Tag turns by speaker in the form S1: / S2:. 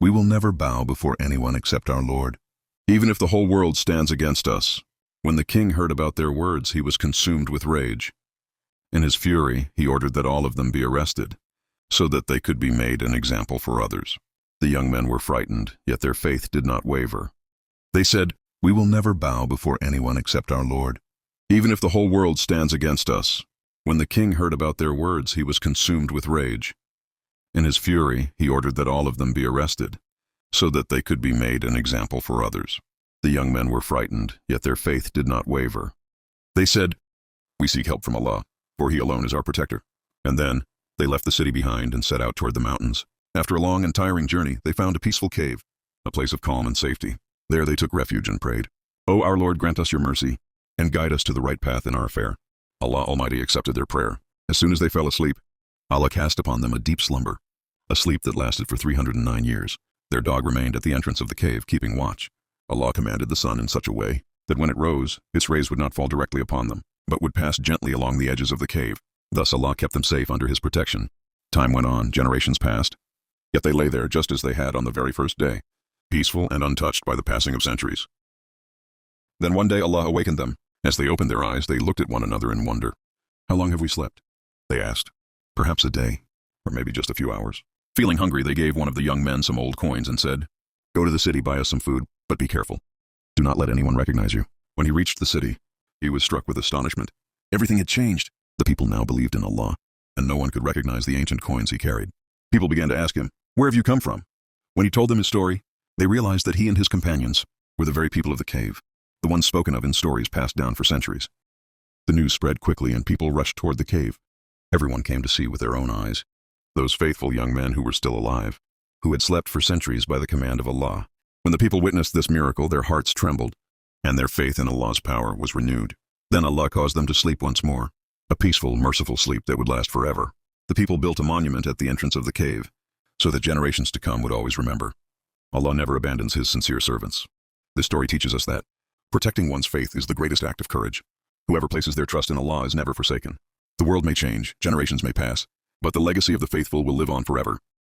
S1: "We will never bow before anyone except our Lord, even if the whole world stands against us." When the king heard about their words, he was consumed with rage. In his fury, he ordered that all of them be arrested, so that they could be made an example for others. The young men were frightened, yet their faith did not waver. They said, "We will never bow before anyone except our Lord, even if the whole world stands against us." When the king heard about their words, he was consumed with rage. In his fury, he ordered that all of them be arrested, so that they could be made an example for others. The young men were frightened, yet their faith did not waver. They said, "We seek help from Allah, for He alone is our protector." And then they left the city behind and set out toward the mountains. After a long and tiring journey, they found a peaceful cave, a place of calm and safety. There they took refuge and prayed, "O our Lord, grant us your mercy, and guide us to the right path in our affair." Allah Almighty accepted their prayer. As soon as they fell asleep, Allah cast upon them a deep slumber, a sleep that lasted for 309 years. Their dog remained at the entrance of the cave, keeping watch. Allah commanded the sun in such a way that when it rose, its rays would not fall directly upon them, but would pass gently along the edges of the cave. Thus Allah kept them safe under His protection. Time went on, generations passed, yet they lay there just as they had on the very first day, peaceful and untouched by the passing of centuries. Then one day Allah awakened them. As they opened their eyes, they looked at one another in wonder. "How long have we slept?" they asked. "Perhaps a day, or maybe just a few hours." Feeling hungry, they gave one of the young men some old coins and said, "Go to the city, buy us some food, but be careful. Do not let anyone recognize you." When he reached the city, he was struck with astonishment. Everything had changed. The people now believed in Allah, and no one could recognize the ancient coins he carried. People began to ask him, "Where have you come from?" When he told them his story, they realized that he and his companions were the very people of the cave, the ones spoken of in stories passed down for centuries. The news spread quickly and people rushed toward the cave. Everyone came to see with their own eyes. Those faithful young men who were still alive, who had slept for centuries by the command of Allah. When the people witnessed this miracle, their hearts trembled, and their faith in Allah's power was renewed. Then Allah caused them to sleep once more, a peaceful, merciful sleep that would last forever. The people built a monument at the entrance of the cave, so that generations to come would always remember. Allah never abandons His sincere servants. This story teaches us that protecting one's faith is the greatest act of courage. Whoever places their trust in Allah is never forsaken. The world may change, generations may pass, but the legacy of the faithful will live on forever.